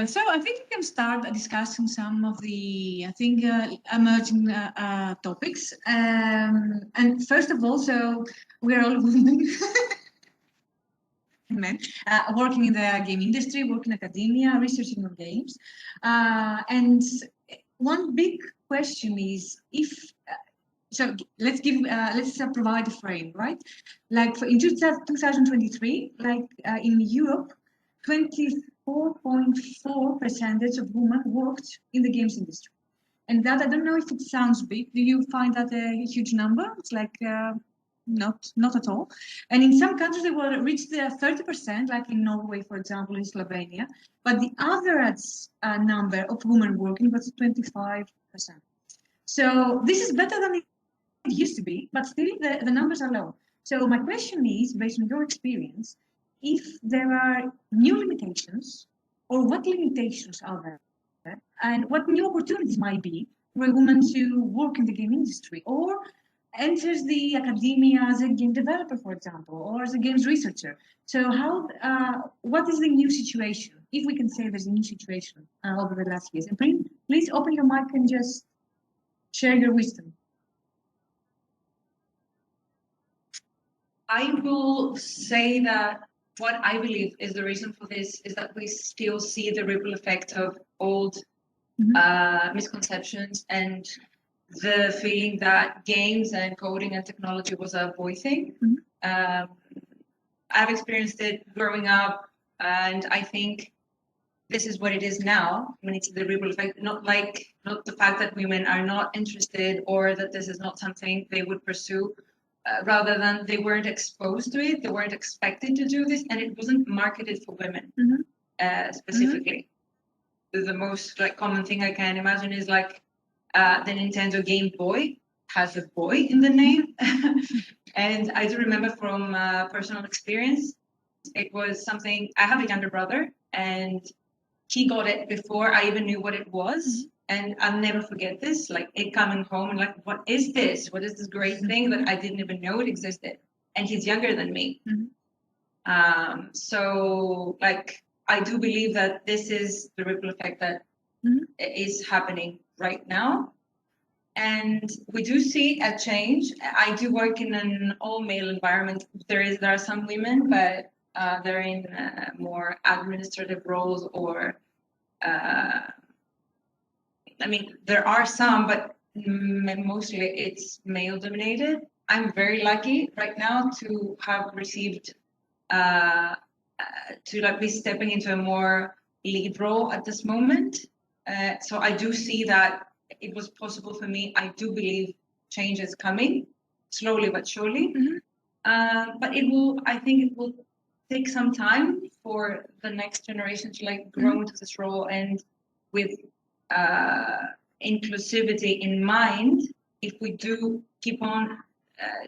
So I think we can start discussing some of the, emerging topics. And first of all, so we're all women, men, working in the game industry, working in academia, researching on games. And one big question is if, so let's provide a frame, right? Like in 2023, in Europe, 24.4% of women worked in the games industry. And that, I don't know if it sounds big. Do you find that a huge number? It's like, not at all. And in some countries, they will reach the 30%, like in Norway, for example, in Slovenia. But the average number of women working was 25%. So this is better than it used to be, but still the numbers are low. So my question is, based on your experience, if there are new limitations, or what limitations are there, and what new opportunities might be for a woman to work in the game industry, or enters the academia as a game developer, for example, or as a games researcher. So what is the new situation, if we can say there's a new situation over the last years? And please open your mic and just share your wisdom. I will say that what I believe is the reason for this is that we still see the ripple effect of old misconceptions and the feeling that games and coding and technology was a boy thing. I've experienced it growing up, and I think this is what it is now. When it's the ripple effect, not the fact that women are not interested or that this is not something they would pursue. Rather than they weren't exposed to it, they weren't expected to do this, and it wasn't marketed for women specifically. The most common thing I can imagine is the Nintendo Game Boy has a boy in the name. And I do remember from personal experience, it was something, I have a younger brother, and he got it before I even knew what it was. And I'll never forget this, it coming home and what is this? What is this great thing that I didn't even know it existed? And he's younger than me. So I do believe that this is the ripple effect that is happening right now. And we do see a change. I do work in an all-male environment. There are some women, but they're in more administrative roles or there are some, but mostly it's male dominated. I'm very lucky right now to have received, to be stepping into a more lead role at this moment. So I do see that it was possible for me. I do believe change is coming, slowly but surely. But I think it will take some time for the next generation to grow into this role, and with inclusivity in mind, if we do keep on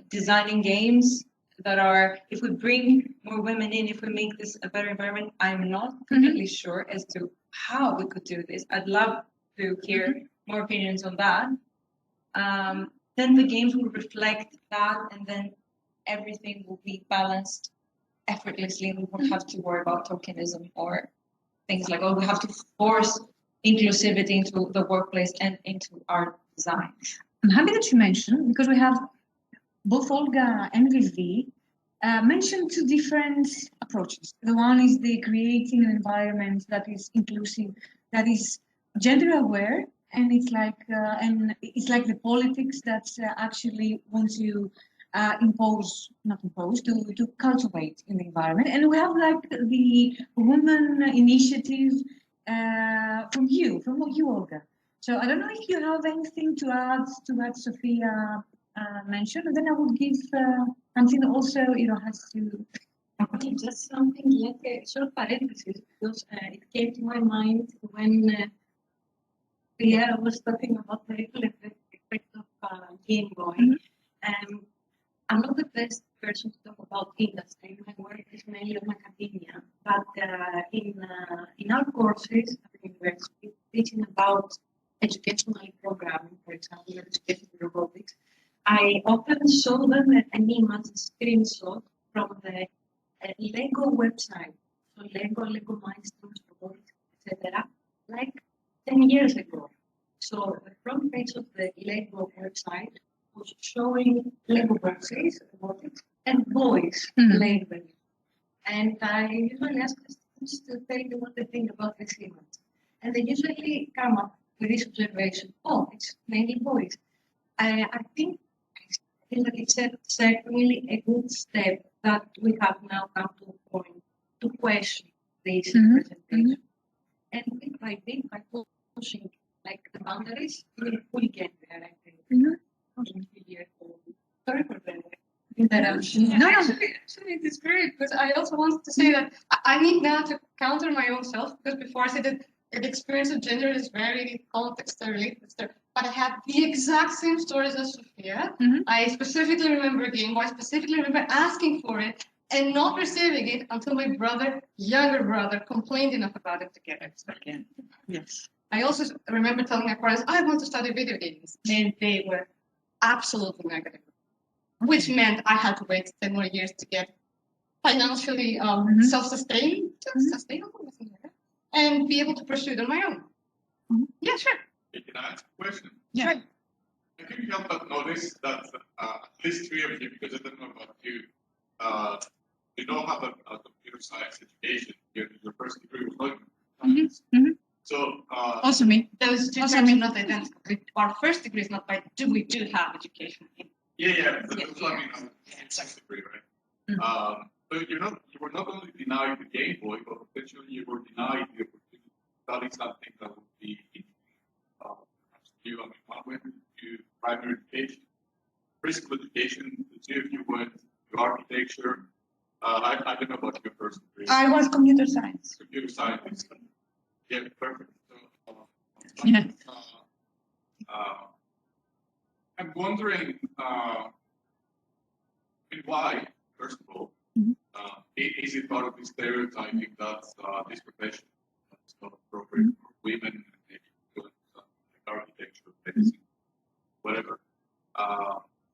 designing games that are, if we bring more women in, if we make this a better environment, I'm not completely sure as to how we could do this. I'd love to hear more opinions on that. Then the games will reflect that, and then everything will be balanced effortlessly, and we won't have to worry about tokenism or things we have to force inclusivity into the workplace and into our design. I'm happy that you mentioned, because we have both Olga and Vivi mentioned two different approaches. The one is the creating an environment that is inclusive, that is gender aware, and it's like the politics that actually want to to cultivate in the environment. And we have the women initiative from you, Olga. So I don't know if you have anything to add to what Sofia mentioned, and then I will give Athena also, has to. Just something like a short parenthesis, because it came to my mind when Leah was talking about the ripple effect of Game Boy. I'm not the best person to talk about industry. My work is mainly on academia, but in our courses at the university, teaching about educational programming, for example, educational robotics, I often show them an image, a screenshot from the Lego website. So Lego Milestones Robotics etc., like 10 years ago. So the front page of the Lego website was showing Lego boxes, robotics, and boys playing with it. And I usually ask the students to tell me what they think about this image. And they usually come up with this observation, oh, it's mainly boys. I think that it's certainly a good step that we have now come to a point to question this representation. And bit by bit, by pushing like the boundaries, we get there, I think. Sorry for the interruption. No, actually, it's great because I also wanted to say that I need now to counter my own self, because before I said that the experience of gender is very context related, but I had the exact same stories as Sofia. I specifically remember Game Boy, I specifically remember asking for it and not receiving it until my younger brother, complained enough about it to get it. Again. Yes. I also remember telling my parents, I want to study video games, and they were absolutely negative, which meant I had to wait 10 more years to get financially self-sustainable, and be able to pursue it on my own. Yeah, sure. Can I ask a question? Yeah. Sure. I think you help but notice that at least three of you, because I don't know about you, you don't have a computer science education. Your first degree was not. So Also me. Those two Also terms me. are not identical. Our first degree is not by we do have education. yeah. That's what I mean. Second degree, right? So you were not only denied the Game Boy, but potentially you were denied the opportunity to study something that would be you. I mean, one went to primary education, preschool education. The two of you went to architecture. I don't know about your first degree. I was computer science. Computer science. Yeah, perfect. So, Yeah. I'm wondering why, first of all, is it part of the stereotyping that this profession is not appropriate for women, and maybe doing something like architecture, medicine, whatever?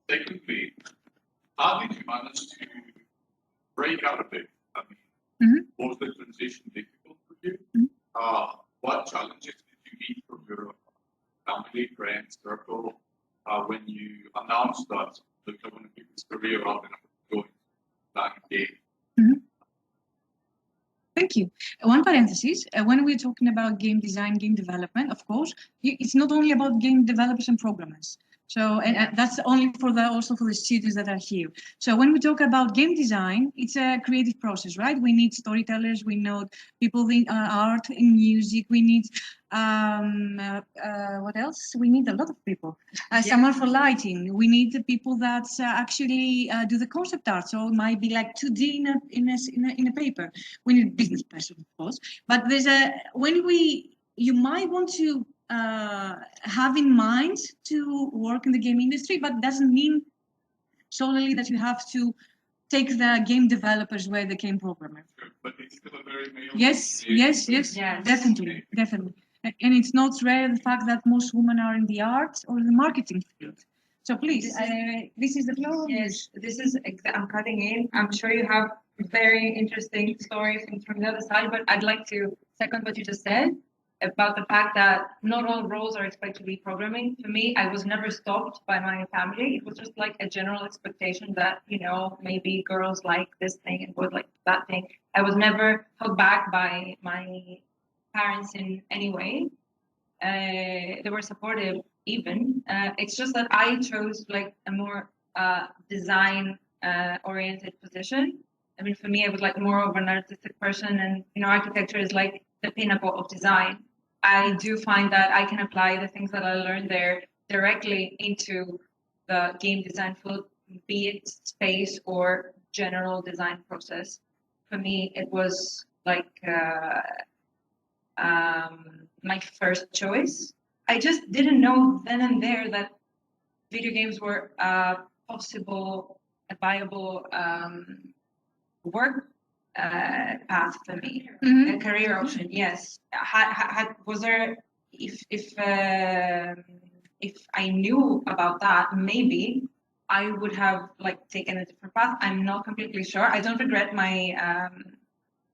Secondly, how did you manage to break out of it? I mean, was the transition difficult for you? What challenges did you meet from your family, friends, circle when you announced that look, I want to keep this career out and I'm going back again? Thank you. One parenthesis, when we're talking about game design, game development, of course, it's not only about game developers and programmers. So, and that's only for also for the students that are here. So when we talk about game design, it's a creative process, right? We need storytellers, we know people in art, in music, we need, what else? We need a lot of people. Someone for lighting. We need the people that actually do the concept art. So it might be like 2D in a paper. We need a business person, of course. But there's you might want to have in mind to work in the game industry, but doesn't mean solely that you have to take the game developers where the game programmer. Sure, but it's still a very male. Yes, definitely. And it's not rare the fact that most women are in the arts or the marketing field. So please, this is the floor. Yes, this is, I'm cutting in. I'm sure you have very interesting stories from the other side, but I'd like to second what you just said about the fact that not all roles are expected to be programming. For me, I was never stopped by my family. It was just like a general expectation that, maybe girls like this thing and boys like that thing. I was never held back by my parents in any way. They were supportive even. It's just that I chose like a more design oriented position. I mean, for me, I was like more of an artistic person, and architecture is like the pinnacle of design. I do find that I can apply the things that I learned there directly into the game design field, be it space or general design process. For me, it was like my first choice. I just didn't know then and there that video games were a viable work path for me, a career option. Yes, was there? If I knew about that, maybe I would have taken a different path. I'm not completely sure. I don't regret my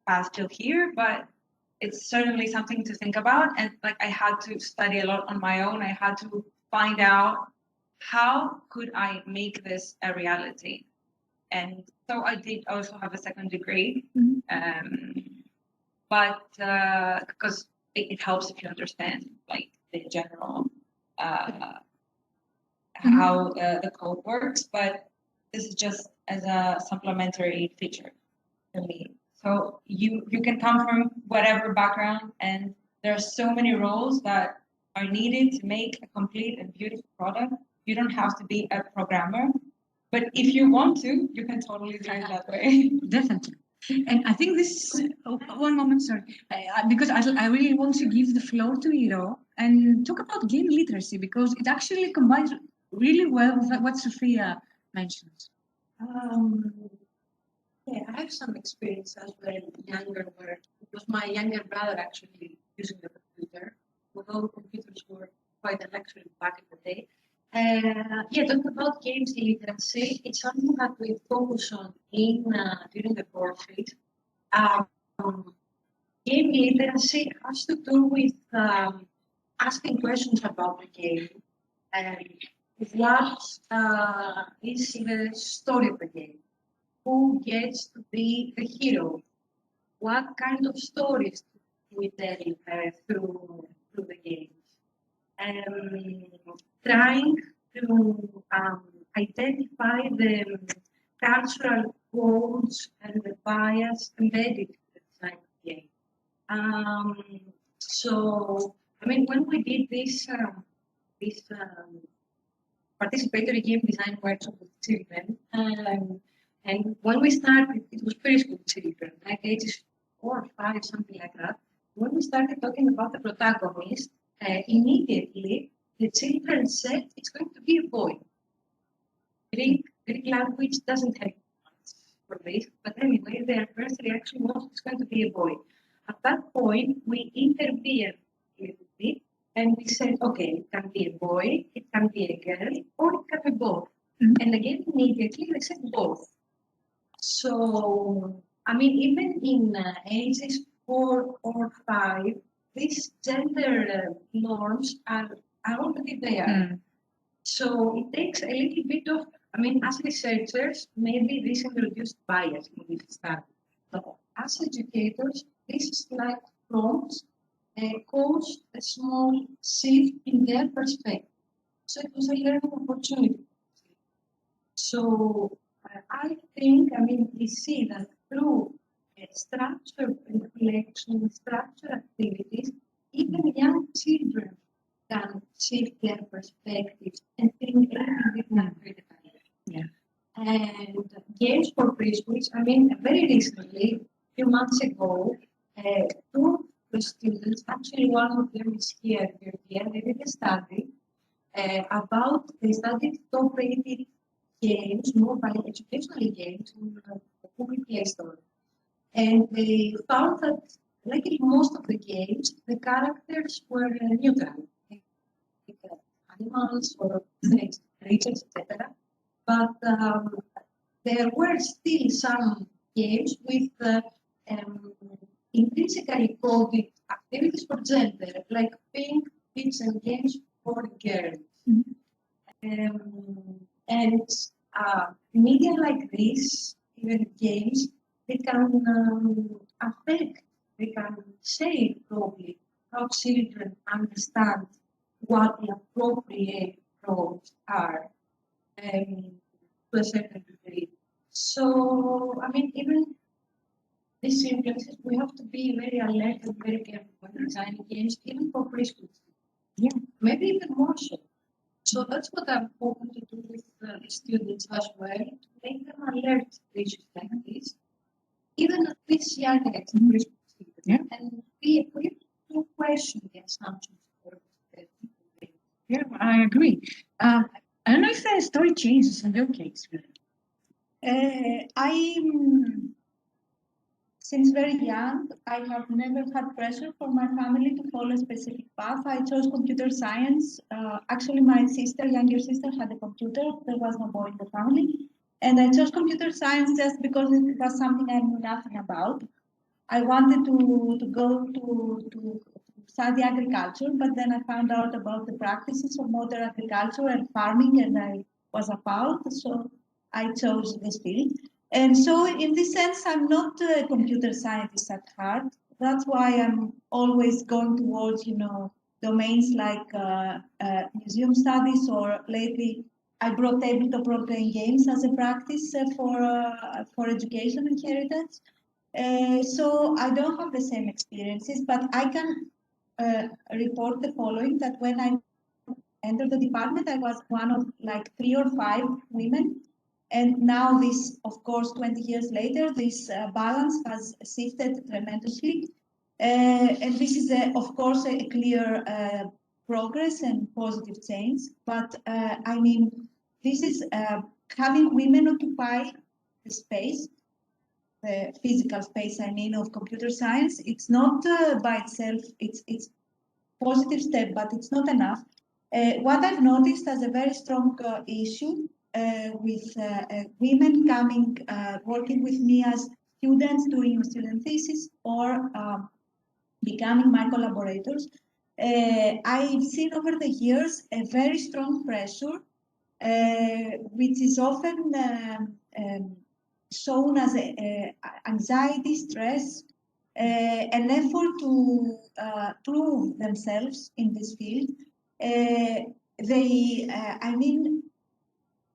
path till here, but it's certainly something to think about. And like I had to study a lot on my own. I had to find out how could I make this a reality. And so I did also have a second degree, but because it helps if you understand like the general how the code works. But this is just as a supplementary feature for me. So you can come from whatever background, and there are so many roles that are needed to make a complete and beautiful product. You don't have to be a programmer, but if you want to, you can totally do it that way. Definitely. And I think this, one moment, sorry, because I really want to give the floor to Iro and talk about game literacy, because it actually combines really well with what Sofia mentioned. Yeah, I have some experience as well, younger, where it was my younger brother actually using the computer, although computers were quite a luxury back in the day. Yeah, talking about games literacy, it's something that we focus on during the courses. Game literacy has to do with asking questions about the game and what is the story of the game. Who gets to be the hero? What kind of stories do we tell through the games? Trying to identify the cultural codes and the bias embedded in the design of the game. So, I mean, when we did this participatory game design workshop with children, and when we started, it was preschool children, like ages 4 or 5, something like that. When we started talking about the protagonist, immediately the children said it's going to be a boy. Greek language doesn't have much for this, but anyway, their first reaction was it's going to be a boy. At that point, we intervened a little bit and we said, okay, it can be a boy, it can be a girl, or it can be both. And again, immediately they said both. So, I mean, even in ages 4 or 5, these gender norms are already there. So it takes a little bit of, I mean, as researchers, maybe this introduced bias in this study. But as educators, this slight prompts caused a small shift in their perspective. So it was a learning opportunity. So I think, I mean, we see that through structured reflection, structured activities, even young children can shift their perspectives and think a little bit more critically. Yeah. And games for preschools, I mean, very recently, a few months ago, 2 of the students, actually one of them is here, they did a study about, they studied top-rated games, mobile educational games in the Google Play Store. And they found that, like in most of the games, the characters were neutral, like animals or things, creatures, etc. But there were still some games with intrinsically coded activities for gender, like pink kids and games for girls. And media like this, even games, they can affect, they can shape probably how children understand what the appropriate roles are to a certain degree. So, I mean, even these influences, we have to be very alert and very careful when designing games, even for preschool. Yeah, maybe even more so. So that's what I'm hoping to do with the students as well, to make them alert to issues like this, even at this young age, and be equipped to question the assumptions. Yeah, I agree. I don't know if the story changes in your case. Since very young, I have never had pressure from my family to follow a specific path. I chose computer science. Actually, my younger sister, had a computer. There was no boy in the family. And I chose computer science just because it was something I knew nothing about. I wanted to go to study agriculture, but then I found out about the practices of modern agriculture and farming, and I was appalled, so I chose this field. And so in this sense, I'm not a computer scientist at heart. That's why I'm always going towards, domains like museum studies, or lately I brought tabletop role-playing games as a practice for education and heritage. So I don't have the same experiences, but I can report the following, that when I entered the department, I was one of like 3 or 5 women. And now this, of course, 20 years later, this balance has shifted tremendously. And this is, of course, a clear progress and positive change. But I mean, this is having women occupy the space, the physical space, I mean, of computer science. It's not by itself, it's positive step, but it's not enough. What I've noticed as a very strong issue with women coming, working with me as students doing student thesis, or becoming my collaborators, I've seen over the years a very strong pressure, which is often shown as anxiety, stress, an effort to prove themselves in this field. I mean,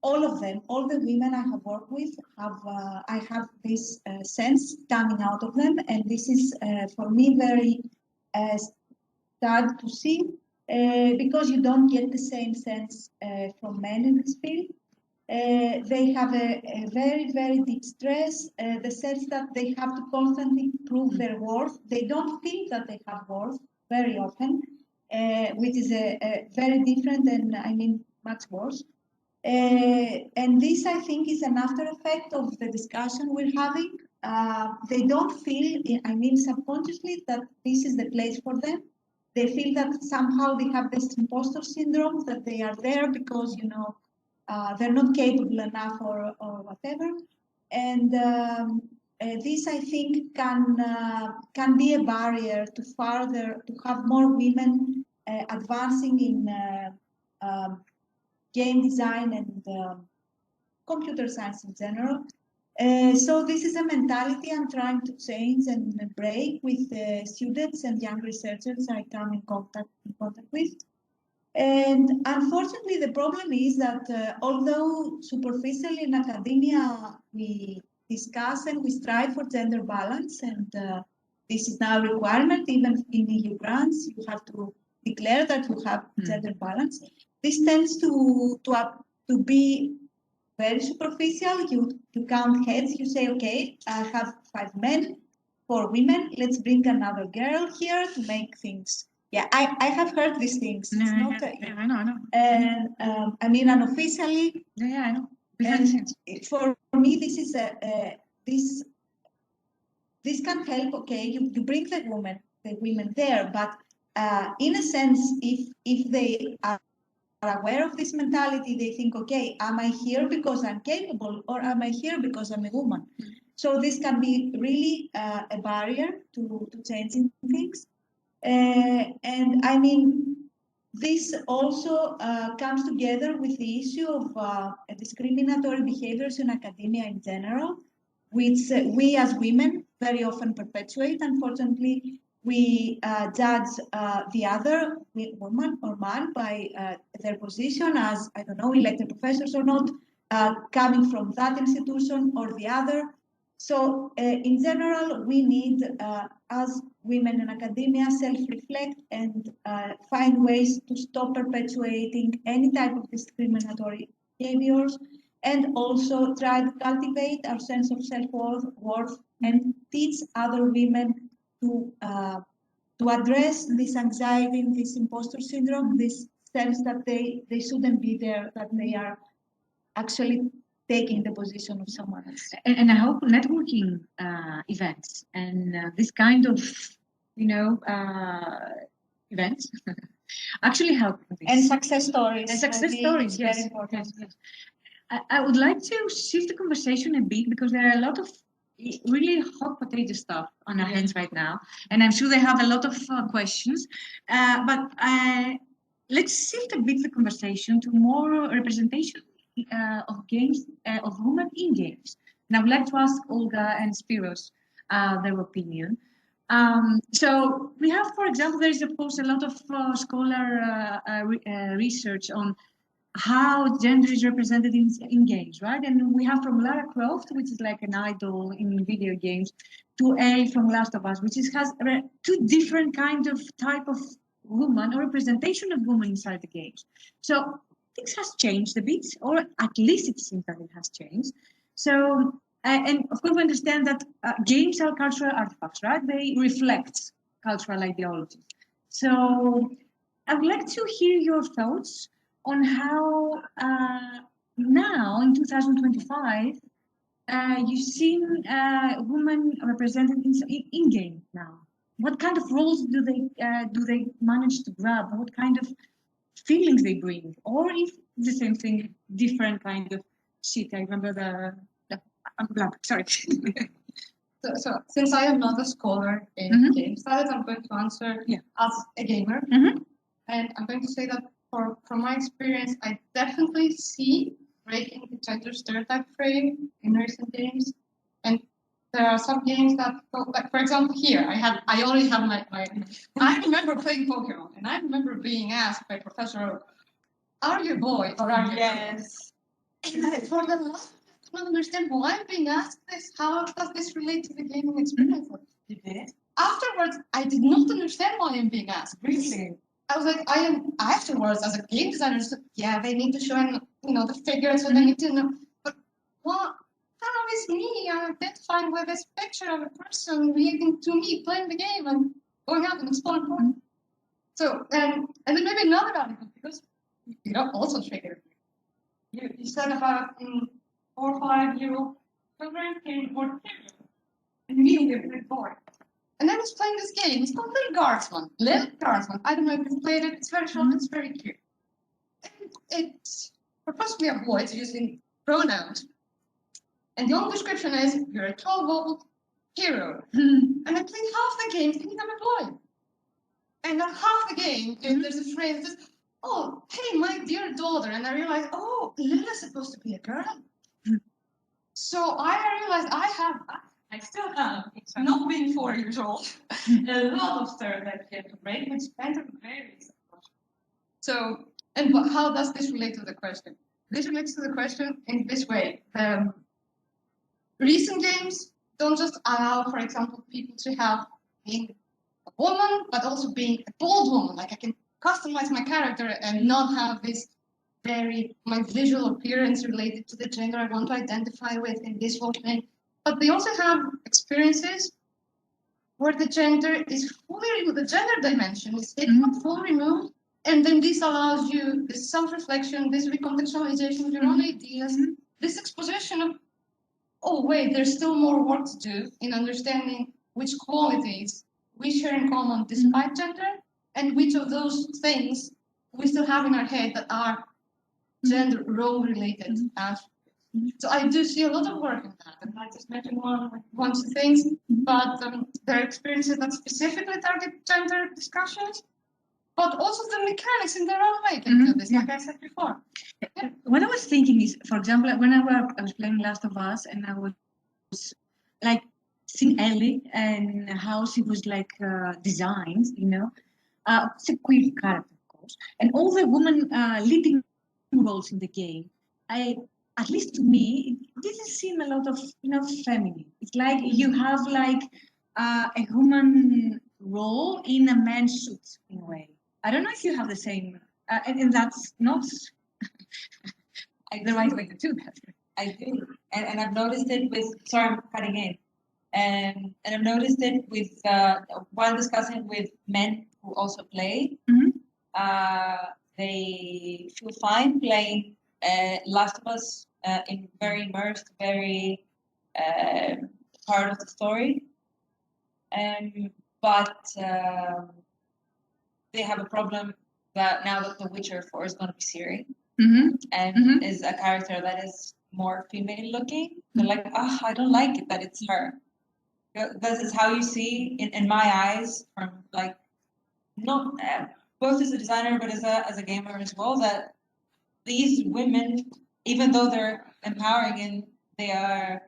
all of them, all the women I have worked with, I have this sense coming out of them, and this is for me very sad to see, because you don't get the same sense from men in this field. They have a very, very deep stress, the sense that they have to constantly prove their worth. They don't feel that they have worth very often, which is a very different and, I mean, much worse. And this, I think, is an after effect of the discussion we're having. They don't feel, I mean, subconsciously, that this is the place for them. They feel that somehow they have this imposter syndrome, that they are there because, they're not capable enough or whatever. And this, I think, can be a barrier to have more women advancing in game design and computer science in general. So this is a mentality I'm trying to change and break with students and young researchers I come in contact with. And unfortunately, the problem is that although superficially in academia we discuss and we strive for gender balance, and this is now a requirement, even in EU grants, you have to declare that you have gender balance. This tends to be very superficial. You count heads, you say, okay, I have 5 men, 4 women, let's bring another girl here to make things. Yeah, I have heard these things. No, It's not I know. And I mean, unofficially. Yeah, I know. And for me, this is this can help. Okay, you bring the women there, but in a sense, if they are aware of this mentality, they think, okay, am I here because I'm capable, or am I here because I'm a woman? So this can be really a barrier to changing things. And I mean, this also comes together with the issue of discriminatory behaviors in academia in general, which we as women very often perpetuate. Unfortunately, we judge the other woman or man by their position as, I don't know, elected professors or not, coming from that institution or the other. So in general, we need, as women in academia, self-reflect and find ways to stop perpetuating any type of discriminatory behaviors, and also try to cultivate our sense of self-worth and teach other women to address this anxiety, this imposter syndrome, this sense that they shouldn't be there, that they are actually taking the position of someone else. And I hope networking events and this kind of, events actually help with this. And success stories. And success stories, yes. Very important. Yes. I would like to shift the conversation a bit, because there are a lot of really hot potato stuff on our hands right now, and I'm sure they have a lot of questions. But let's shift a bit the conversation to more representation of games of women in games. And I would like to ask Olga and Spyros their opinion. So we have, for example, there is of course a lot of scholar research on how gender is represented in games, right? And we have from Lara Croft, which is like an idol in video games, to Ellie from Last of Us, which has two different kind of type of woman or representation of women inside the games. So things has changed a bit, or at least it seems that it has changed. So, and of course we understand that games are cultural artifacts, right? They reflect cultural ideologies. So I would like to hear your thoughts on how now in 2025 you've seen women represented in game now. What kind of roles do they manage to grab? What kind of feelings they bring, or if the same thing, different kind of shit? I remember I'm blank. Sorry. So since I am not a scholar in game studies, I'm going to answer as a gamer, and I'm going to say that from my experience, I definitely see breaking the gender stereotype frame in recent games, and there are some games that, like for example, here I already have my. I remember playing Pokemon, and I remember being asked by Professor, "Are you a boy or are you?" Yes. And for the last, I don't understand why I'm being asked this. How does this relate to the gaming experience? You did? Afterwards, I did not understand why I'm being asked. Really? I was like, afterwards, as a game designer, they need to show the figures, so they need to know. But what? How is me identifying with this picture of a person reacting to me playing the game and going out and exploring? So, and then maybe another argument, because you also triggered me. You said about 4 or 5-year-old children can work immediately with bored. And I was playing this game. It's called Little Guardsman. I don't know if you've played it. It's very short. It's very cute. And it's supposed to be a boy. It's using pronouns. And the only description is, you're a 12-year-old hero. And I played half the game thinking I'm a boy. And then half the game, there's a phrase that says, "Oh, hey, my dear daughter." And I realized, oh, Lila's supposed to be a girl. So I realized I still have, not being 4 years old, a lot of stereotypes yet to break, which kind of varies. So, and how does this relate to the question? This relates to the question in this way. Recent games don't just allow, for example, people to have being a woman, but also being a bold woman. Like I can customize my character and not have this my visual appearance related to the gender I want to identify with in this whole thing. But they also have experiences where the gender is fully removed, the gender dimension is fully removed, and then this allows you this self-reflection, this recontextualization of your own ideas, this exposition of, oh wait, there's still more work to do in understanding which qualities we share in common despite gender, and which of those things we still have in our head that are gender role-related aspects. So I do see a lot of work in that, and I just mentioned one two things, but there are experiences that specifically target gender discussions, but also the mechanics in their own way can do this, like I said before. What I was thinking is, for example, when I was playing Last of Us, and I was like seeing Ellie and how she was like designed, it's a queer character, of course, and all the women leading roles in the game, at least to me, it didn't seem a lot of feminine. It's like you have like a woman role in a man's suit in a way. I don't know if you have the same, and that's not the right way to do that. I do, and I've noticed it with. Sorry, I'm cutting in, and I've noticed it with while discussing with men who also play. They feel fine playing Last of Us in very immersed, very part of the story, but they have a problem that now that The Witcher 4 is going to be series, and is a character that is more female looking, They're like, I don't like it that it's her. This is how you see, in my eyes, from like, not both as a designer but as a gamer as well, that these women, even though they're empowering and they are,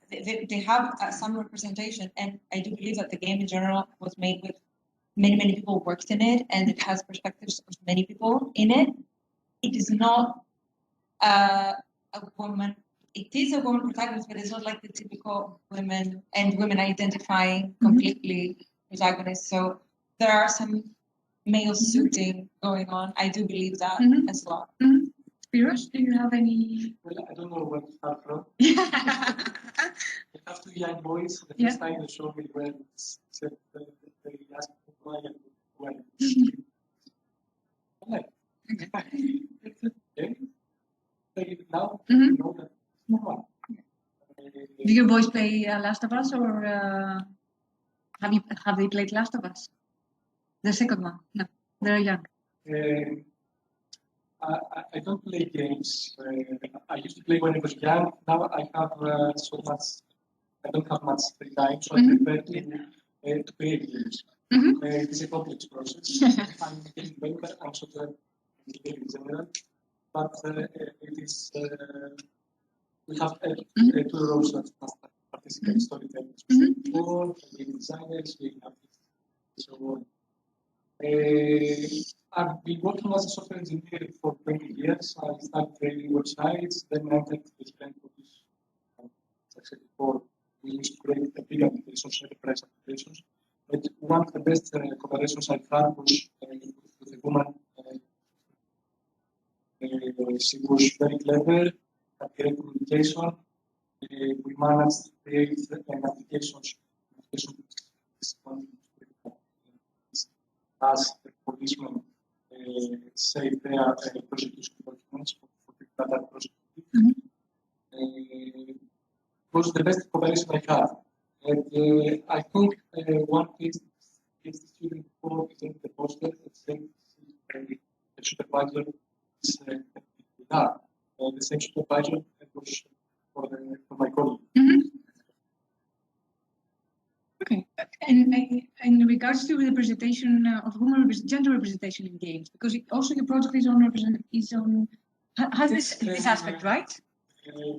they have some representation, and I do believe that the game in general was made with many people worked in it, and it has perspectives of many people in it. It is not a woman. It is a woman protagonist, but it's not like the typical women and women identifying completely protagonists. So there are some male suiting going on. I do believe that as well. Spyros, do you have any? Well, I don't know where to start from. I have two young boys. The first time they showed me when said they asked me why and when. Okay. Now you know that it's normal. Do your boys play Last of Us, or have they played Last of Us? The second one? No, they're young. I don't play games. I used to play when I was young. Now I have so much. I don't have much free time, so I prefer to create games. It is a complex process. I'm getting better. I'm software engineering in general, but it is. We have two roles that participate: storytellers, game designers, game artists, so on. I've been working as a software engineer for 20 years. I started creating websites, then entered the different positions. As I said before, we used to create a big applications, enterprise applications. But one of the best collaborations I've had was with a woman. She was very clever at telecommunication. We managed to create an application as the policemen say their prosecution documents for people that are prosecuted. It was the best cooperation I had. And I think one case is the student before presenting the poster that said the supervisor is that. The same supervisor was for my colleague. Okay, and in regards to representation of women, gender representation in games, because also your project is on has this aspect, right?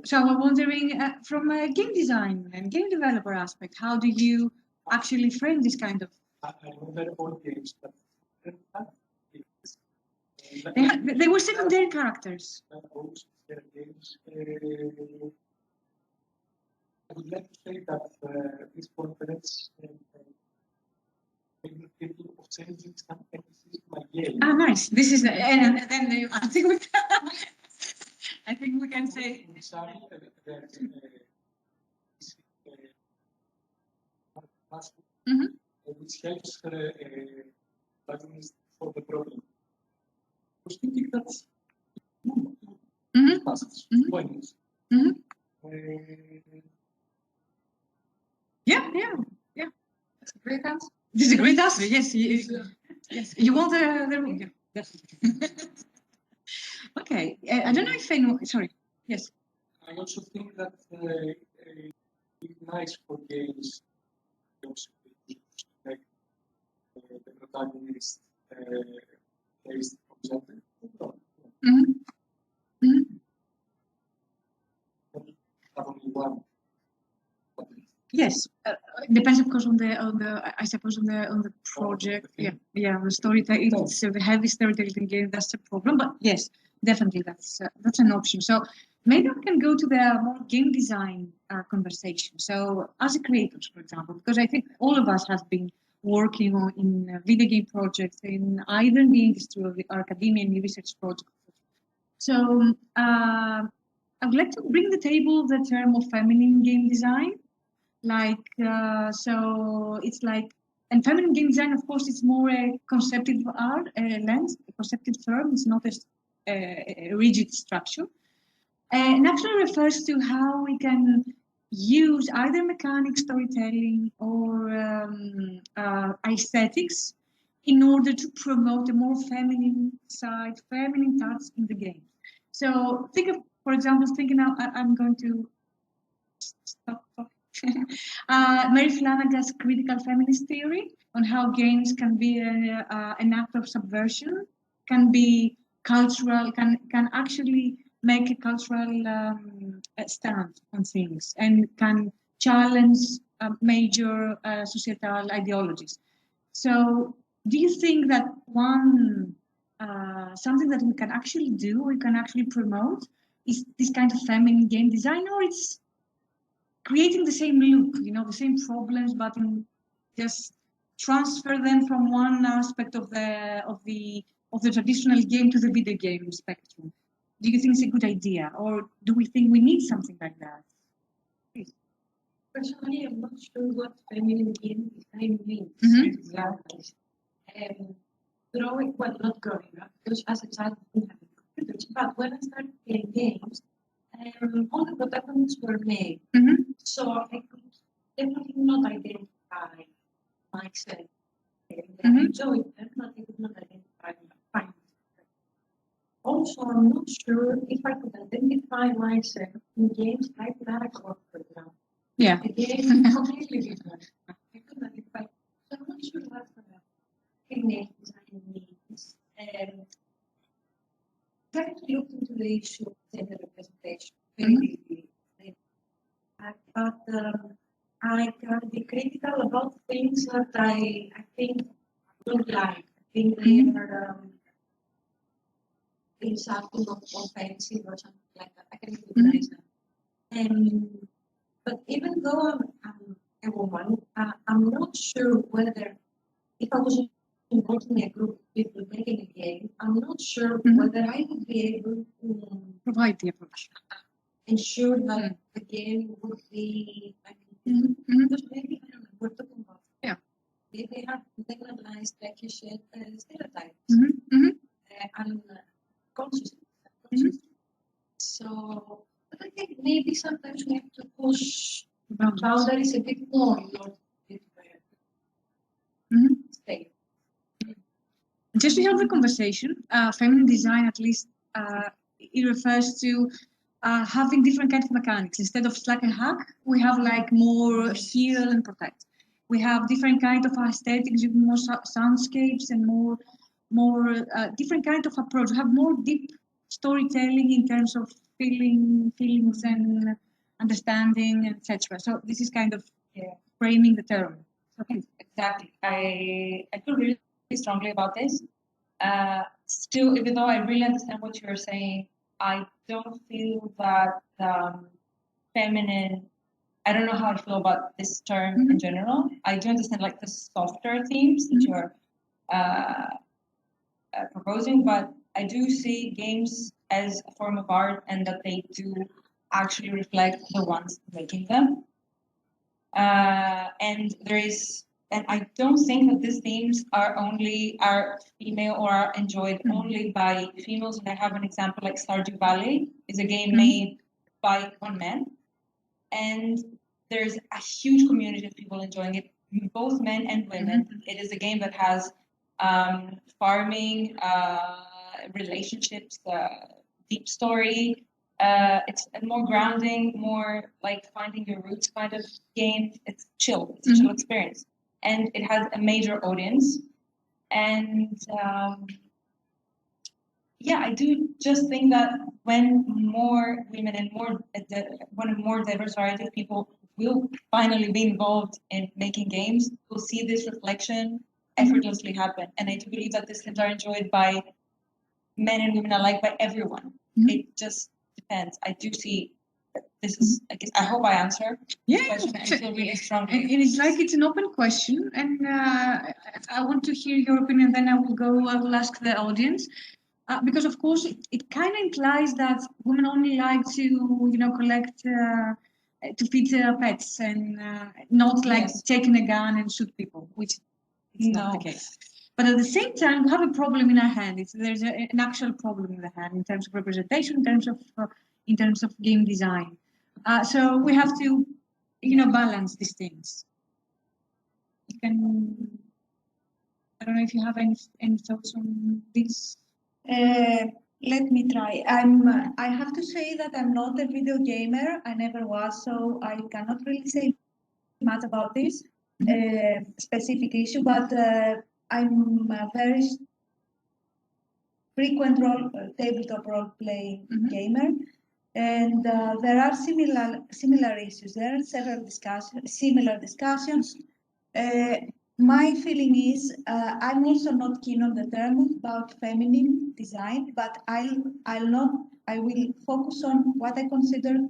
So I'm wondering, from a game design and game developer aspect, how do you actually frame this kind of? I remember all games, but they were secondary characters. Games. I would like to say that this conference made me thinking of changing some emphasis to my game. Ah, nice. This is and then I think we can, I think we can say. Which helps for the problem. I was thinking that's why not? Yeah. That's a great answer. This is a great answer. Yes, yes. You want the room? Yeah, definitely. Okay. I don't know if anyone. Sorry. Yes. I also think that it's nice for games. Like the protagonist based on gender. Only one. Yes, depends of course on the I suppose on the project. Yeah, on the storytelling. It's a heavy storytelling game. That's a problem, but yes, definitely that's an option. So maybe we can go to the more game design conversation. So as a creators, for example, because I think all of us have been working on in video game projects in either the industry or the academia and research projects. So I would like to bring the table the term of feminine game design. Like, so it's like, and feminine game design, of course, it's more a conceptual lens, a conceptual term. It's not a rigid structure. And actually refers to how we can use either mechanic storytelling or aesthetics in order to promote a more feminine side, feminine touch in the game. So think of, for example, thinking now, I'm going to Mary Flanagan's critical feminist theory on how games can be an act of subversion, can be cultural, can actually make a cultural stand on things, and can challenge major societal ideologies. So, do you think that something that we can actually do, we can actually promote, is this kind of feminine game design, or it's creating the same loop, the same problems, but just transfer them from one aspect of the traditional game to the video game spectrum? Do you think it's a good idea, or do we think we need something like that? Please. Personally, I'm not sure what feminine game design means. Exactly. Not growing up, because as a child I didn't have computers, but when I started playing games, all the protagonists were male. So I could definitely not identify myself. I enjoyed them, but I could not identify myself. Also, I'm not sure if I could identify myself in games like FaliroXR, for example. Yeah. Again, completely different. I couldn't identify. So I'm not sure what feminine design means. Trying to look into the issue of gender representation very deeply. But I can be critical about things that I think I don't like. I think they are insulting or offensive or something like that. I can recognize them. But even though I'm a woman, I'm not sure whether, if I was involved in a group of people making a game, I'm not sure whether I would be able to provide the approach. Ensure that the game would be, because maybe, I don't know, we're talking about, they have internalized, like you said, stereotypes and consciousness. So, but I think maybe sometimes we have to push boundaries a bit more in order to stay. Just to help the conversation, feminine design, at least, it refers to having different kinds of mechanics. Instead of slack and hack, we have like more heal and protect. We have different kind of aesthetics, more soundscapes, and more different kind of approach. We have more deep storytelling in terms of feelings and understanding, etc. So this is kind of framing the term. Okay. Exactly. I feel really strongly about this. Still, even though I really understand what you're saying, I don't feel that feminine, I don't know how I feel about this term in general. I do understand like the softer themes that you're proposing, but I do see games as a form of art and that they do actually reflect the ones making them. And I don't think that these themes are female or are enjoyed only by females. And I have an example like Stardew Valley is a game made by one man, and there's a huge community of people enjoying it, both men and women. It is a game that has farming, relationships, deep story. It's a more grounding, more like finding your roots kind of game. It's chill. It's a chill experience. And it has a major audience. And I do just think that when more women and when a more diverse variety of people will finally be involved in making games, we'll see this reflection effortlessly happen. And I do believe that these games are enjoyed by men and women alike, by everyone. It just depends. I do see that this is, I hope I answer the question. I feel really strongly. And it's like it's an open question, and I want to hear your opinion, then I will ask the audience. Because of course it kind of implies that women only like to collect to feed their pets and not like taking a gun and shoot people, which is not the case. But at the same time, we have a problem in our hand. There's an actual problem in the hand in terms of representation, in terms of game design. So we have to balance these things. You can. I don't know if you have any thoughts on this. Let me try. I have to say that I'm not a video gamer. I never was, so I cannot really say much about this specific issue, but I'm a very frequent tabletop role-playing gamer, and there are similar issues. There are several similar discussions. My feeling is I'm also not keen on the term about feminine design, but I will focus on what I consider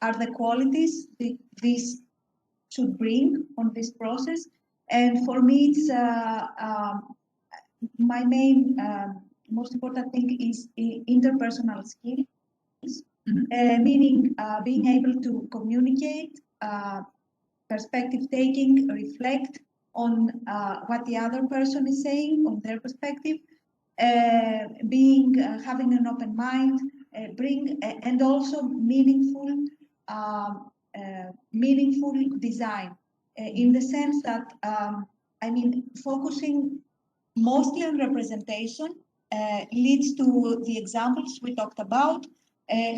are the qualities this should bring on this process. And for me, it's my main most important thing is interpersonal skills, meaning being able to communicate, perspective taking, reflect on what the other person is saying, on their perspective, having an open mind, and also meaningful design, in the sense that focusing mostly on representation leads to the examples we talked about,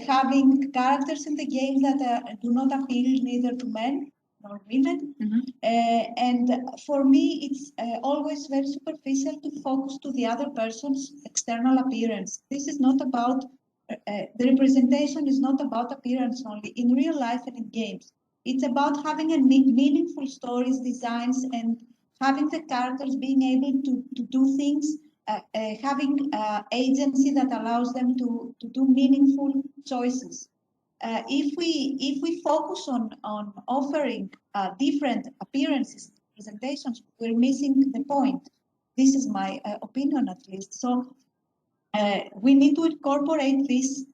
having characters in the game that do not appeal neither to men nor women. And for me, it's always very superficial to focus to the other person's external appearance. This is not about, the representation is not about appearance only in real life and in games. It's about having a meaningful stories, designs, and having the characters being able to do things, having agency that allows them to do meaningful choices. If we focus on offering different appearances, presentations, we're missing the point. This is my opinion, at least. So we need to incorporate this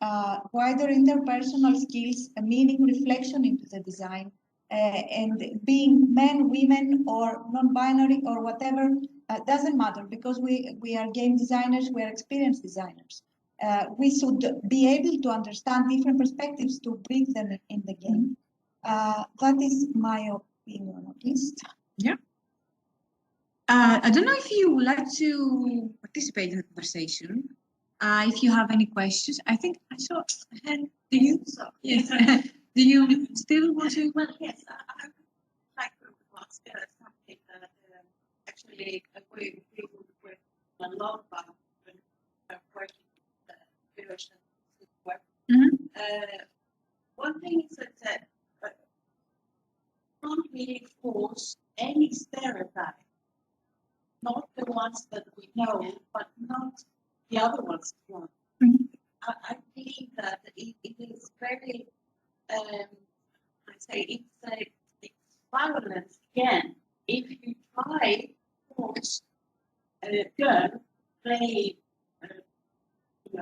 wider interpersonal skills, a meaning reflection into the design, and being men, women, or non-binary, or whatever, doesn't matter, because we are game designers, we are experienced designers. We should be able to understand different perspectives to bring them in the game. That is my opinion, at least. Yeah. I don't know if you would like to participate in the conversation. If you have any questions, I think I saw a hand. Do you? Yes. Do you still want to? Well, yes, I would like to ask something that actually we work a lot about when working with version work. One thing is that don't really force any stereotype, not the ones that we know, but not the other ones as well. I think that it is very, I say it's violence again. If you try to force a girl play,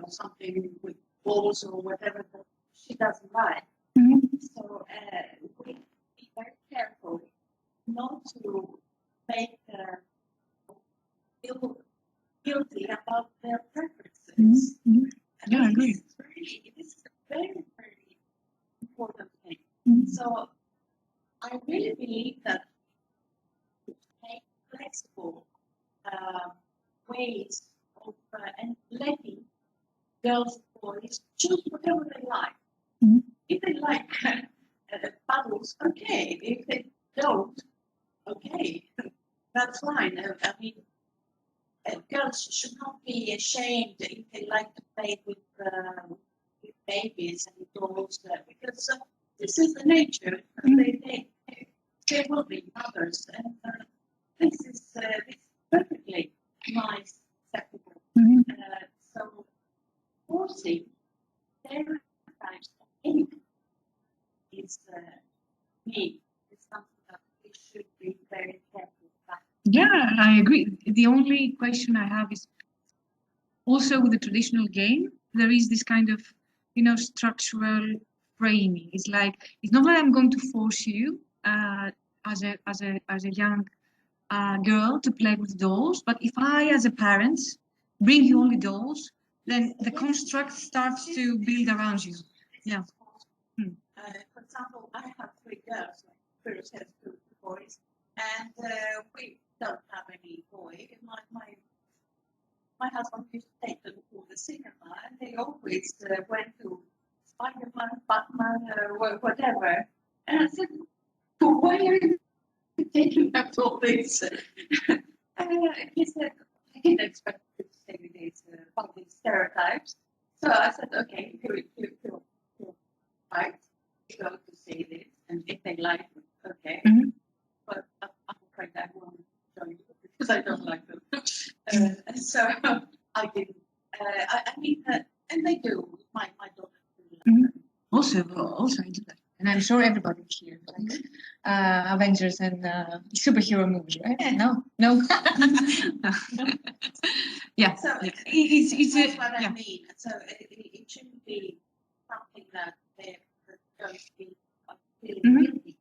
something with balls or whatever that she doesn't like. So we be very careful not to make her feel guilty about their preferences. Yeah, I agree. This is a very, very important thing. So I really believe that to make flexible ways of and letting girls and boys choose whatever they like. If they like paddles, okay. If they don't, okay, that's fine. I mean, girls should not be ashamed if they like to play with babies and dolls, because this is the nature. They will be mothers, and this is perfectly nice, acceptable. So forcing stereotypes of anything is me. It's something that we should be very careful about. Yeah, I agree. The only question I have is also with the traditional game, there is this kind of, structural framing. It's like, it's not like I'm going to force you as a young girl to play with dolls, but if I, as a parent, bring you only dolls, then the construct starts to build around you. Yeah. For example, I have 3 girls, like Spyros has 2 boys, and we don't have any boy. My husband used to take them to the cinema, and they always went to Spider-Man, Batman, whatever. And I said, why are you taking up all this. He said, I didn't expect you to say these about these stereotypes. So I said, okay, you're right. You go to say this, and if they like it, okay. But I'm afraid I won't join you because I don't like them. And so I didn't. I mean, and they do. My daughter. Also, I do that. And I'm sure everybody here like Avengers and superhero movies, right? No. Yeah. So it's that's what I yeah. mean. So it shouldn't be something that they're going to be feeling guilty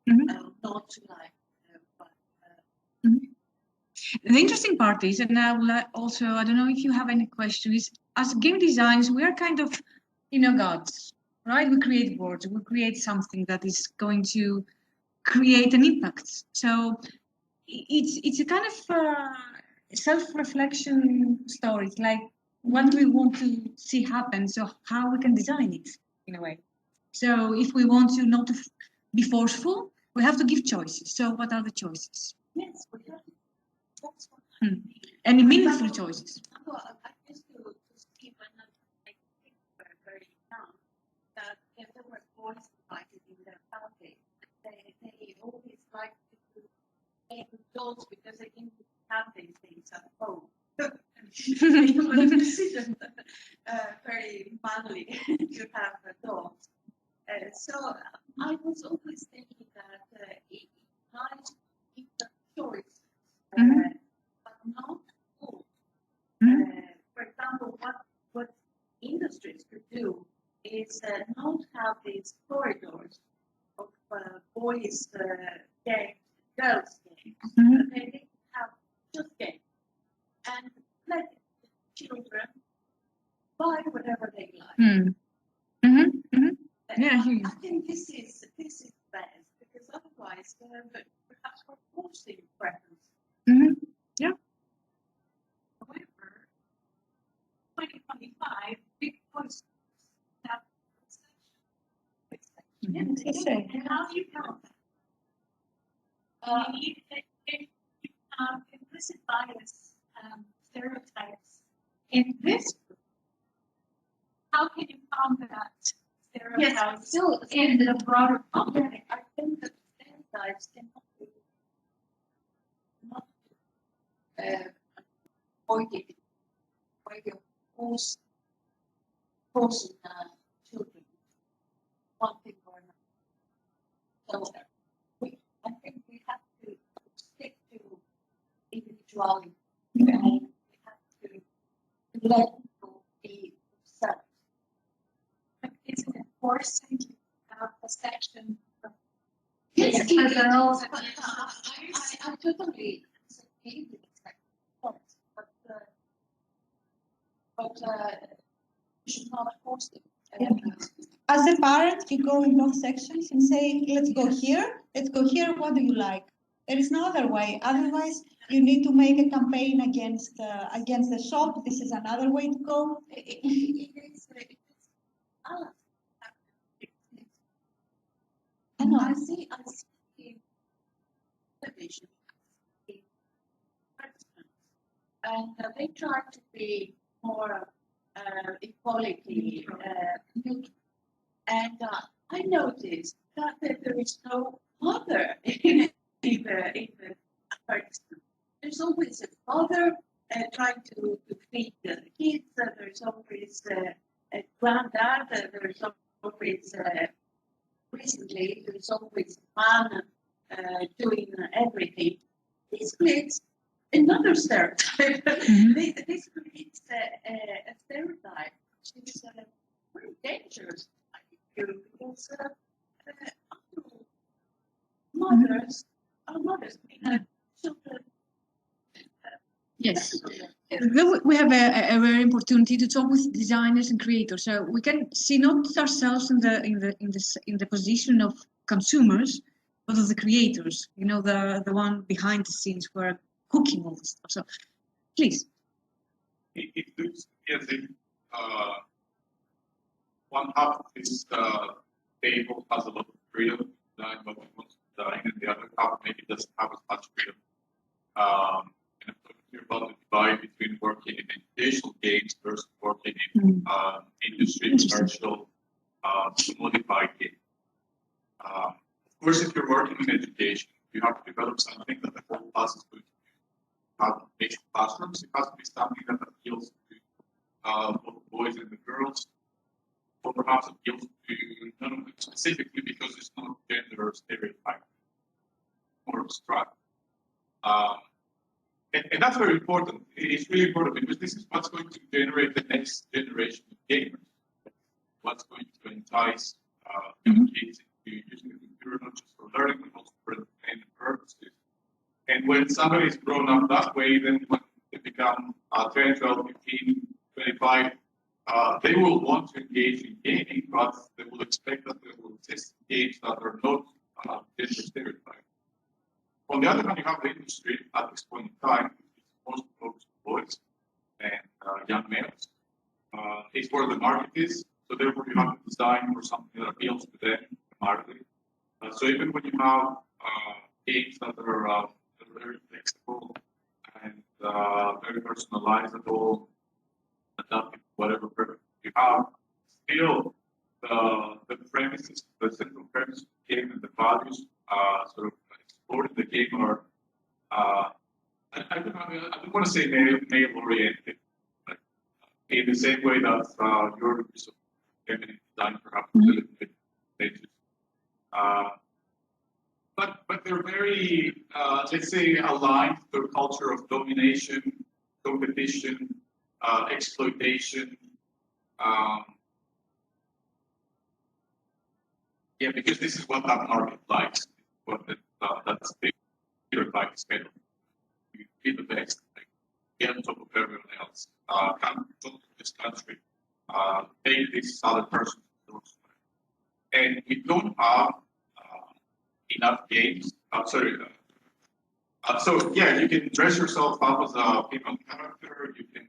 about, not to like. The interesting part is, and I will also, I don't know if you have any questions, as game designers, we are kind of, gods, right? We create words, we create something that is going to create an impact. So it's a kind of self-reflection story. It's like what we want to see happen, so how we can design it in a way. So if we want to not to be forceful, we have to give choices. So what are the choices? Yes, we have. That's what Any meaningful choices? I used to see when I were very young that there were boys invited in their party. They always liked to make dolls because they didn't have these things at home. You would consider very manly to have dolls. So I was always thinking that it might give the choice. But not all. For example, what industries could do is not have these corridors of boys' games, girls' games. They have just games and let the children buy whatever they like. Yeah, I think this is best because otherwise, perhaps we're forcing preference. Yeah. However, 2025, big voices have and how do you count that? If you have implicit bias stereotypes in this group, how can you combat stereotypes? Yes, still in the broader context. I think that stereotypes cannot be avoided by the forcing children one thing or another. So I think we have to stick to individuality. We have to let people be themselves. But isn't it forcing to have a section of yes, girls? I totally agree with that point, but you should not force it. As a parent, you go in both sections and say, let's go here, what do you like? There is no other way. Otherwise, you need to make a campaign against the shop. This is another way to go. It is balance. And I see television and they try to be more equality. And I noticed that there is no mother in the advertisement. There's always a father trying to feed the kids. There's always a granddad. There's always recently there's always a man doing everything. This creates another stereotype. This creates a stereotype which is very dangerous. Because mothers are mothers. Children. Yes. We have a rare opportunity to talk with designers and creators, so we can see not ourselves in the position of consumers, but of the creators. The one behind the scenes who are cooking all this stuff. So, please. It looks as if one half of this table has a lot of freedom to design what we want to and the other half maybe doesn't have as much freedom. And I'm talking here about the divide between working in educational games versus working in industry, commercial, commodified games. Of course, if you're working in education, you have to develop something that the whole class is going to have basic classrooms. It has to be something that appeals to both boys and the girls, or perhaps appeals to none of them specifically because there's no gender stereotype or abstract. And that's very important. It's really important because this is what's going to generate the next generation of gamers. What's going to entice young kids into using the computer not just for learning, but also for entertainment purposes. And when somebody's grown up that way, then when they become 10, 12, 15, 25, they will want to engage in gaming, but they will expect that there will exist games that are not gender stereotyped. On the other hand, you have the industry at this point in time, which is mostly focused on boys and young males. It's where the market is, so therefore you have to design for something that appeals to them primarily. So even when you have games that are very flexible and very personalizable, adapted to whatever purpose you have, still the premises, the central premise of the game and the values sort of explored in the game are, I don't want to say male-oriented, but in the same way that your use of feminine design perhaps a little bit stages. But they're very, let's say, aligned to a culture of domination, competition, exploitation. Yeah, because this is what that market likes. What that's the stereotype is kind of you be the best, like, get on top of everyone else. Come to this country, take this other person. And we don't have enough games. So yeah, you can dress yourself up as a female character. You can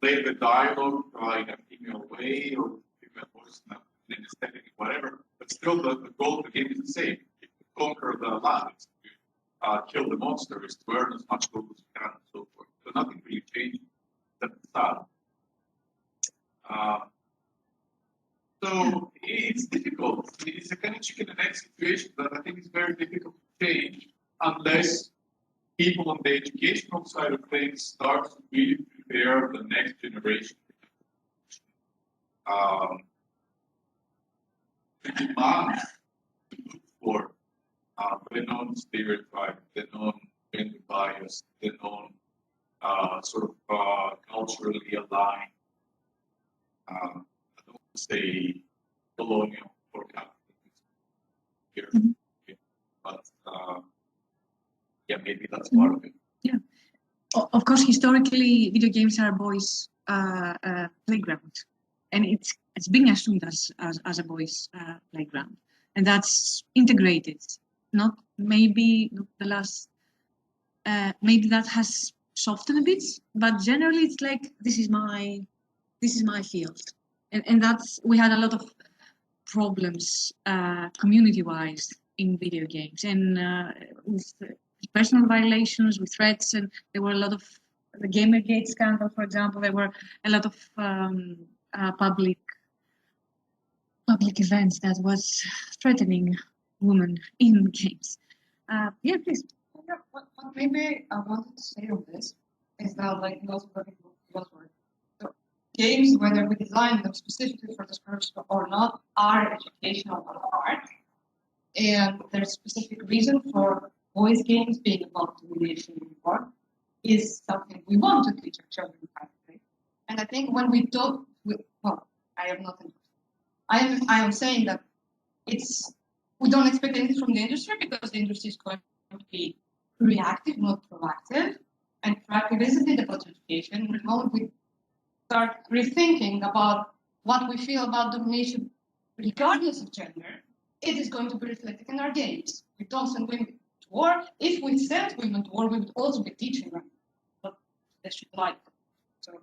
play the dialogue in a female way or female voice in aesthetic, whatever. But still, the goal of the game is the same: to conquer the land, to kill the monster, is to earn as much gold as you can, and so forth. So nothing really changes except the style. So it's difficult. It's a kind of chicken and egg situation that I think is very difficult to change unless people on the educational side of things start to really prepare the next generation. The demand to look for the non-stereotype, the non-gender bias, the sort of culturally aligned. I don't want to say colonial or capitalist here, but yeah, maybe that's part of it. Yeah, of course, historically, video games are boys' playground, and it's being assumed as a boys' playground, and that's integrated. Not the last. Maybe that has softened a bit, but generally, it's like this is my field, and that's we had a lot of problems community-wise in video games, and with personal violations, with threats, and there were a lot of the Gamergate scandal, for example. There were a lot of public events that was threatening women in games. Yeah, please. Yeah, what maybe I wanted to say on this is that, like, also buzzword. So games, whether we design them specifically for this purpose or not, are educational at heart, and there's a specific reason for boys' games being about domination and war is something we want to teach our children how to play. And I think when we don't, I am not. I am saying that we don't expect anything from the industry because the industry is going to be reactive, not proactive. And proactive isn't about education. The moment we start rethinking about what we feel about domination, regardless of gender, it is going to be reflected in our games. We don't send women to war. If we sent women to war, we would also be teaching them what they should like. So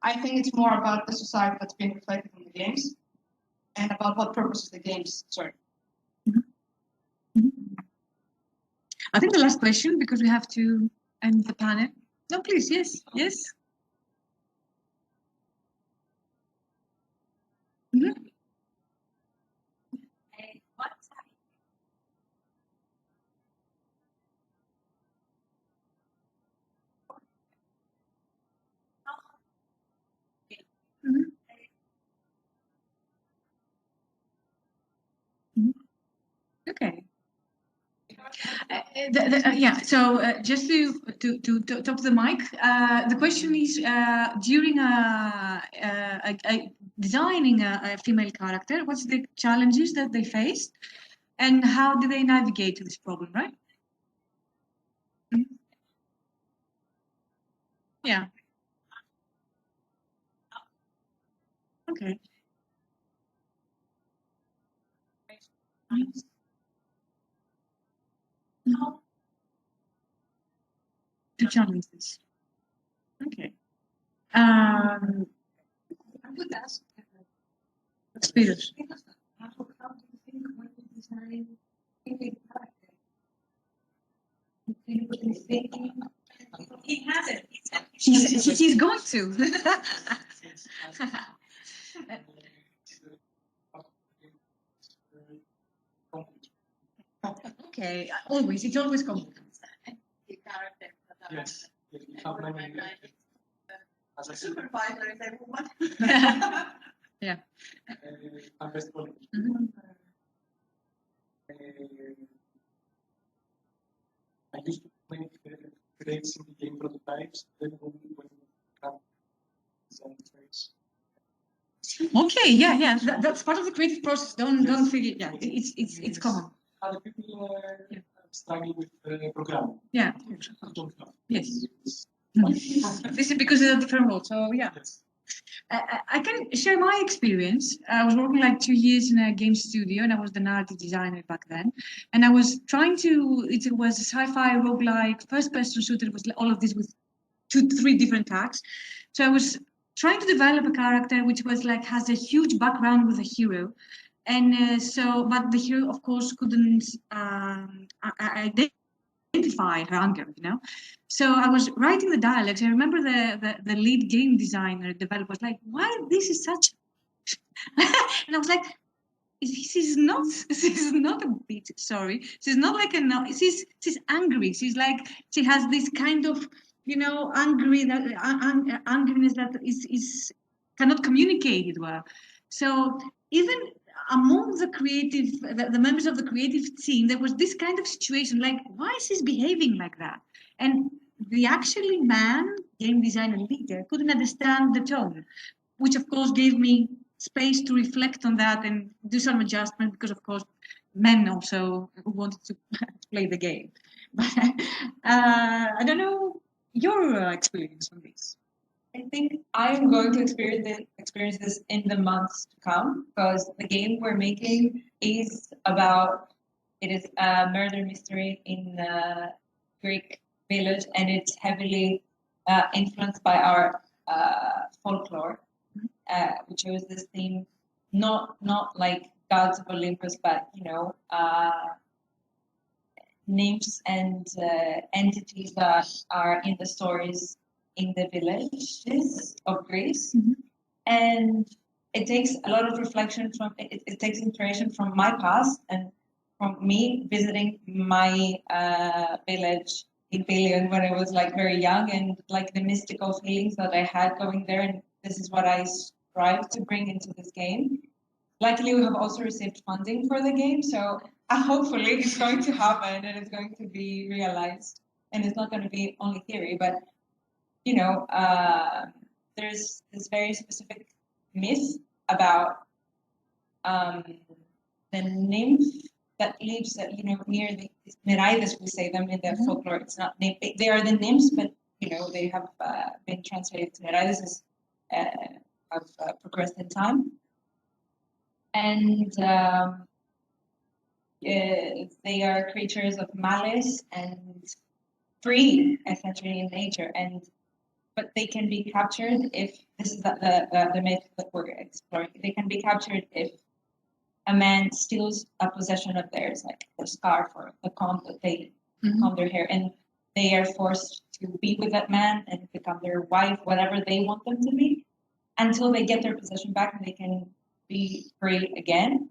I think it's more about the society that's being reflected in the games and about what purposes the games serve. I think the last question, because we have to end the panel. No, please, yes, yes. Mhm. Mhm. Mhm. Okay. Yeah, so just to top the mic, the question is during designing a female character, what's the challenges that they faced and how do they navigate this problem, right? Mhm. Yeah. Okay. Mhm. To challenge this. Okay. I would ask, Spyros. how do you think when you design female character? You would be thinking, He has it. He's going to. Okay, always, it's always complicated. the character that are Yes. Yes, we have many. As I said, supervisor is everyone. Yeah. and best quality. Mhm. I used to create simple game prototypes. Then when we have design phase. Okay, yeah, that's part of the creative process. Don't feel it. Yeah, it's common. Other people struggle with programming. Yeah. I don't have. Yes. This is because of the different roles. So yeah. Yes. I can share my experience. I was working like 2 years in a game studio, and I was the narrative designer back then. And I was trying to. It was a sci-fi roguelike first-person shooter. It was all of this with 2-3 different tags. So I was trying to develop a character which was like has a huge background with a hero, and but the hero of course couldn't identify her anger, you know. So I was writing the dialogues. I remember the lead game designer developer was like, "Why this is such?" And I was like, "She's not. She's not a bit sorry. She's not like a no. She's angry. She's like she has this kind of angriness that is cannot communicate it well. So even among the members of the creative team, there was this kind of situation like, why is she behaving like that? And the actually game designer leader couldn't understand the tone, which of course gave me space to reflect on that and do some adjustment because of course men also wanted to play the game. But I don't know your experience on this. I think I'm going to experience this in the months to come because the game we're making is about it is a murder mystery in a Greek village and it's heavily influenced by our folklore. We chose this theme not like gods of Olympus, but nymphs and entities that are in the stories in the villages of Greece. Mm-hmm. And it takes a lot of reflection from it takes inspiration from my past and from me visiting my village in Pelion when I was like very young and like the mystical feelings that I had going there, and this is what I strive to bring into this game. Luckily, we have also received funding for the game, so hopefully it's going to happen and it's going to be realized, and it's not going to be only theory, but there's this very specific myth about the nymph that lives near the Piraeus, we say them in the folklore. It's not nymph. They are the nymphs, but they have been translated to Piraeus have progressed in time, and they are creatures of malice and free, essentially in nature, but they can be captured if this is the myth that we're exploring. They can be captured if a man steals a possession of theirs, like the scarf or the comb that they comb their hair, and they are forced to be with that man and become their wife, whatever they want them to be, until they get their possession back and they can be free again.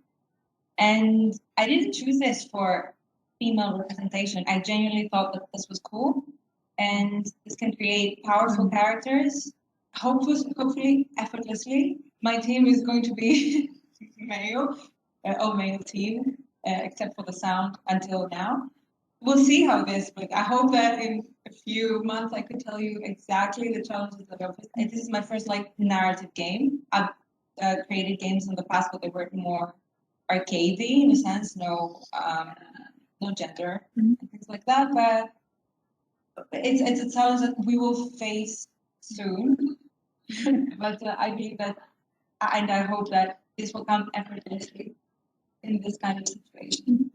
And I didn't choose this for female representation. I genuinely thought that this was cool, and this can create powerful characters, hopefully effortlessly. My team is going to be male, all male team, except for the sound until now. We'll see how this, but I hope that in a few months I could tell you exactly the challenges that I've faced. This is my first like narrative game. I've created games in the past, but they were more arcadey in a sense, no gender and things like that. But it's a challenge that we will face soon. But I believe that, and I hope that this will come effortlessly in this kind of situation.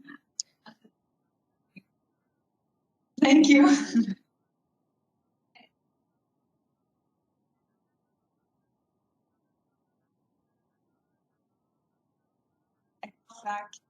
Thank you. Exactly.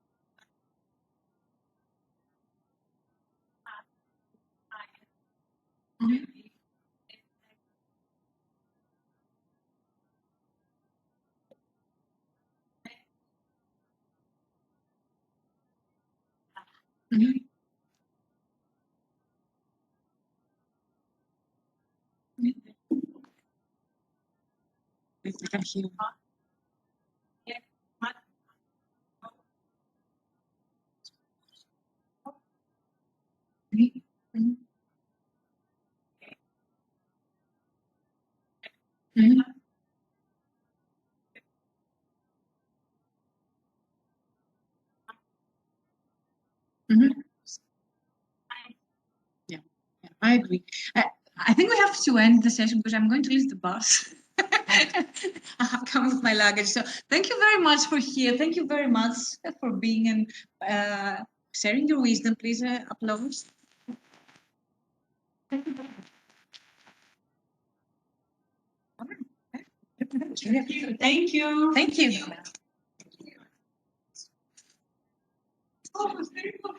I agree. I think we have to end the session because I'm going to lose the bus. I have come with my luggage. So thank you very much for here. Thank you very much for being and sharing your wisdom. Please applause. Thank you very much. Thank you. Thank you. Oh, it was very cool.